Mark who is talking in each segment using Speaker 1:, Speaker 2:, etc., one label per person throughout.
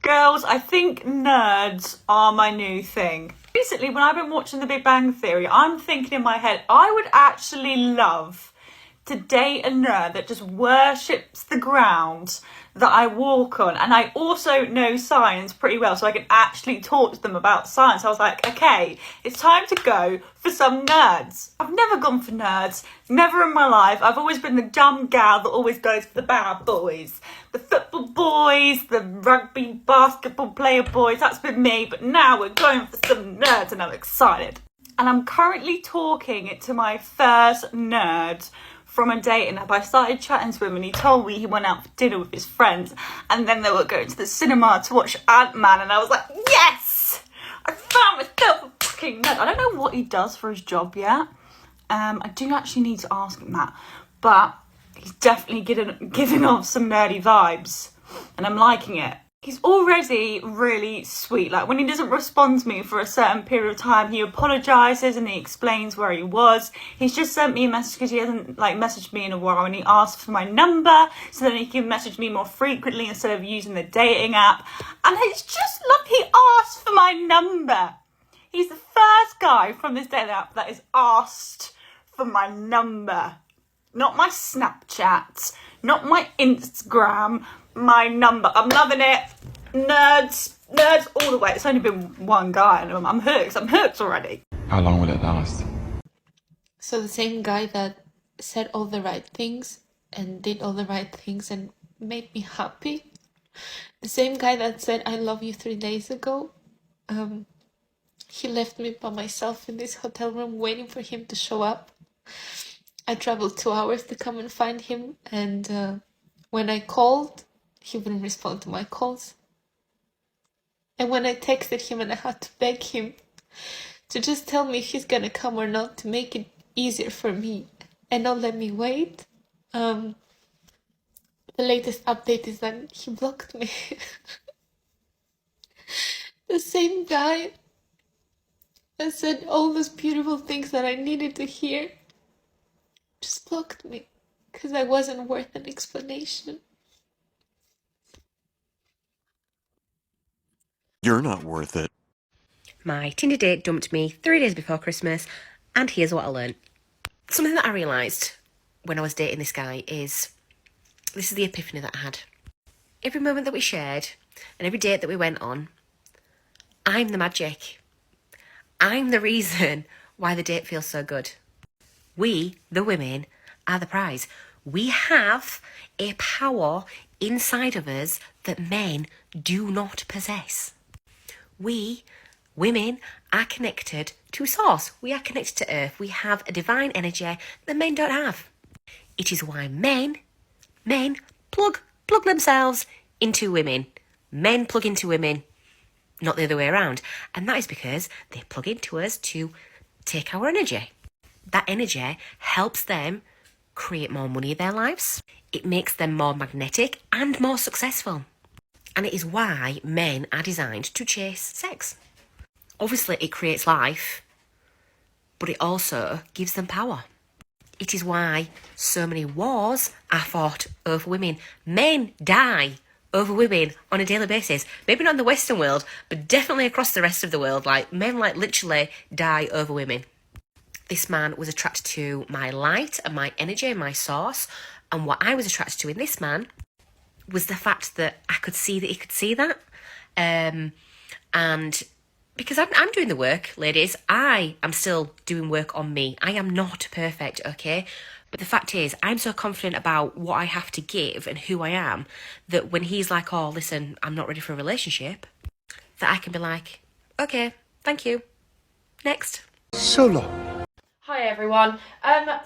Speaker 1: Girls, I think nerds are my new thing. Recently, when I've been watching The Big Bang Theory, I'm thinking in my head, I would actually love to date a nerd that just worships the ground that I walk on. And I also know science pretty well, so I can actually talk to them about science. I was like, okay, it's time to go for some nerds. I've never gone for nerds, never in my life. I've always been the dumb gal that always goes for the bad boys. The football boys, the rugby, basketball player boys, that's been me. But now we're going for some nerds and I'm excited. And I'm currently talking to my first nerd from a dating app. I started chatting to him and he told me he went out for dinner with his friends and then they were going to the cinema to watch Ant-Man, and I was like, yes! I found myself a fucking nerd. I don't know what he does for his job yet. I do actually need to ask him that, but he's definitely giving off some nerdy vibes and I'm liking it. He's already really sweet. Like, when he doesn't respond to me for a certain period of time, he apologises and he explains where he was. He's just sent me a message because he hasn't messaged me in a while, and he asked for my number so then he can message me more frequently instead of using the dating app. And it's just like he asked for my number. He's the first guy from this dating app that is asked for my number. Not my Snapchat, not my Instagram, my number. I'm loving it. Nerds all the way. It's only been one guy and I'm hooked already.
Speaker 2: How long will it last?
Speaker 3: So the same guy that said all the right things and did all the right things and made me happy. The same guy that said I love you 3 days ago. He left me by myself in this hotel room waiting for him to show up. I traveled 2 hours to come and find him, and when I called, he wouldn't respond to my calls. And when I texted him and I had to beg him to just tell me if he's gonna come or not to make it easier for me and not let me wait, the latest update is that he blocked me. The same guy that said all those beautiful things that I needed to hear just blocked me because I wasn't worth an explanation.
Speaker 4: You're not worth it.
Speaker 5: My Tinder date dumped me 3 days before Christmas, and here's what I learned. Something that I realised when I was dating this guy is, this is the epiphany that I had. Every moment that we shared, and every date that we went on, I'm the magic. I'm the reason why the date feels so good. We, the women, are the prize. We have a power inside of us that men do not possess. We, women, are connected to source. We are connected to earth. We have a divine energy that men don't have. It is why men plug themselves into women. Men plug into women, not the other way around. And that is because they plug into us to take our energy. That energy helps them create more money in their lives. It makes them more magnetic and more successful. And it is why men are designed to chase sex. Obviously, it creates life, but it also gives them power. It is why so many wars are fought over women. Men die over women on a daily basis. Maybe not in the Western world, but definitely across the rest of the world. Men literally die over women. This man was attracted to my light and my energy and my source. And what I was attracted to in this man was the fact that I could see that he could see that. And because I'm doing the work, ladies, I am still doing work on me. I am not perfect, okay? But the fact is, I'm so confident about what I have to give and who I am that when he's like, oh, listen, I'm not ready for a relationship, that I can be like, okay, thank you. Next.
Speaker 4: So long.
Speaker 6: Hi everyone,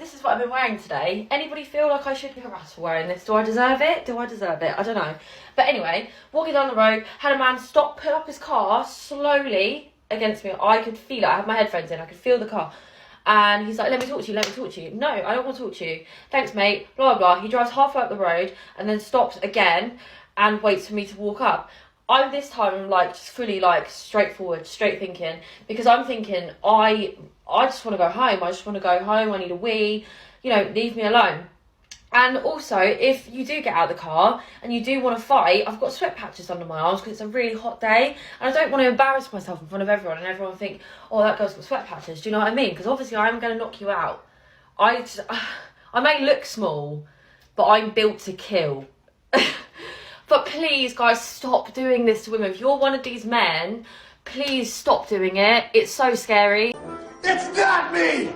Speaker 6: this is what I've been wearing today. Anybody feel like I should be harassed for wearing this? Do I deserve it? I don't know. But anyway, walking down the road, had a man pull up his car slowly against me. I could feel it. I had my headphones in. I could feel the car. And he's like, let me talk to you. No, I don't want to talk to you. Thanks, mate. Blah, blah, blah. He drives halfway up the road and then stops again and waits for me to walk up. I'm this time just fully straightforward, straight thinking, because I'm thinking I just want to go home. I need a wee, leave me alone. And also, if you do get out of the car and you do want to fight, I've got sweat patches under my arms because it's a really hot day and I don't want to embarrass myself in front of everyone and everyone think, oh, that girl's got sweat patches. Do you know what I mean? Because obviously I'm going to knock you out. I may look small, but I'm built to kill. But please, guys, stop doing this to women. If you're one of these men, please stop doing it. It's so scary.
Speaker 2: It's not me!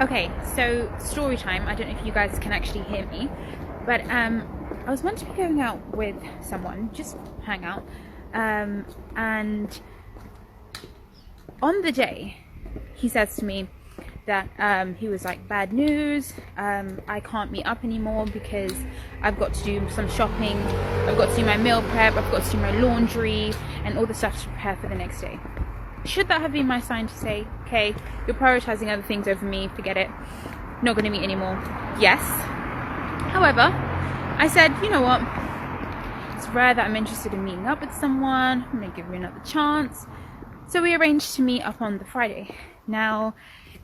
Speaker 7: Okay, so story time. I don't know if you guys can actually hear me, but I was meant to be going out with someone, just hang out, and on the day, he says to me that he was like, bad news, I can't meet up anymore because I've got to do some shopping, I've got to do my meal prep, I've got to do my laundry, and all the stuff to prepare for the next day. Should that have been my sign to say, okay, you're prioritizing other things over me, forget it, not going to meet anymore? Yes. However, I said, you know what, it's rare that I'm interested in meeting up with someone, I'm going to give you another chance. So we arranged to meet up on the Friday. Now,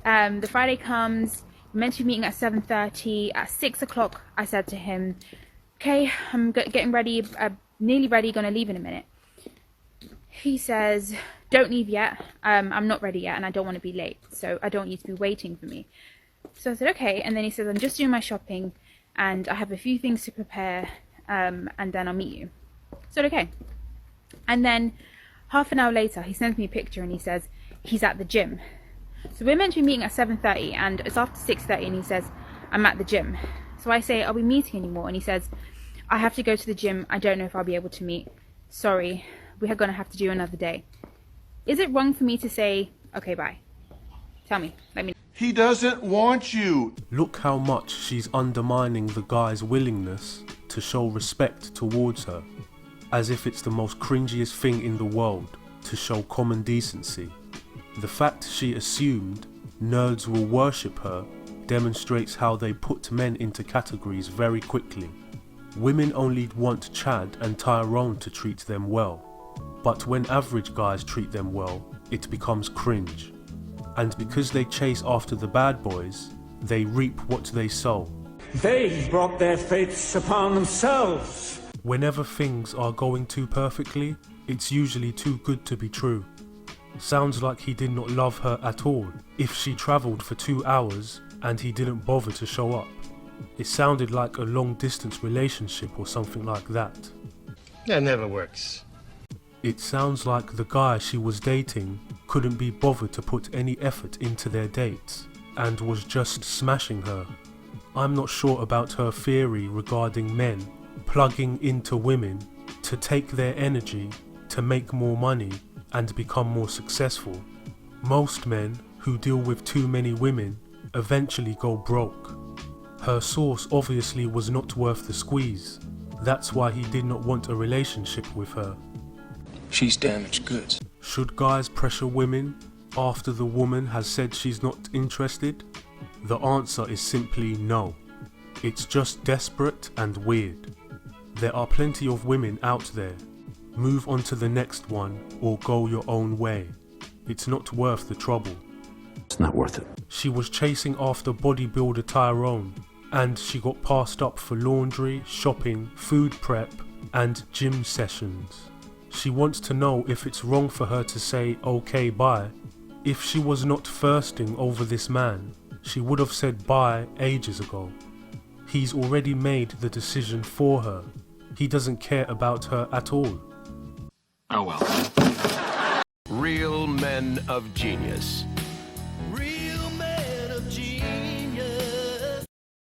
Speaker 7: the Friday comes, we're meant to be meeting at 7:30. At 6 o'clock, I said to him, okay, I'm getting ready, nearly ready, going to leave in a minute. He says, don't leave yet, I'm not ready yet and I don't want to be late, so I don't want you to be waiting for me. So I said, okay, and then he says, I'm just doing my shopping and I have a few things to prepare, and then I'll meet you. So okay. And then half an hour later, he sends me a picture and he says, he's at the gym. So we're meant to be meeting at 7:30 and it's after 6:30 and he says, I'm at the gym. So I say, are we meeting anymore? And he says, I have to go to the gym, I don't know if I'll be able to meet. Sorry, we're going to have to do another day. Is it wrong for me to say, okay, bye? Tell me, let me know.
Speaker 2: He doesn't want you.
Speaker 8: Look how much she's undermining the guy's willingness to show respect towards her, as if it's the most cringiest thing in the world to show common decency. The fact she assumed nerds will worship her demonstrates how they put men into categories very quickly. Women only want Chad and Tyrone to treat them well, but when average guys treat them well, it becomes cringe. And because they chase after the bad boys, they reap what they sow.
Speaker 9: They've brought their fates upon themselves.
Speaker 8: Whenever things are going too perfectly, it's usually too good to be true. Sounds like he did not love her at all if she travelled for 2 hours and he didn't bother to show up. It sounded like a long distance relationship or something like that.
Speaker 4: That never works.
Speaker 8: It sounds like the guy she was dating couldn't be bothered to put any effort into their dates and was just smashing her. I'm not sure about her theory regarding men plugging into women to take their energy to make more money and become more successful. Most men who deal with too many women eventually go broke. Her source obviously was not worth the squeeze. That's why he did not want a relationship with her.
Speaker 10: She's damaged goods.
Speaker 8: Should guys pressure women after the woman has said she's not interested? The answer is simply no. It's just desperate and weird. There are plenty of women out there. Move on to the next one or go your own way. It's not worth the trouble.
Speaker 10: It's not worth it.
Speaker 8: She was chasing after bodybuilder Tyrone and she got passed up for laundry, shopping, food prep and gym sessions. She wants to know if it's wrong for her to say okay bye. If she was not thirsting over this man, she would have said bye ages ago. He's already made the decision for her. He doesn't care about her at all.
Speaker 10: Oh well.
Speaker 4: Real men of genius.
Speaker 2: Real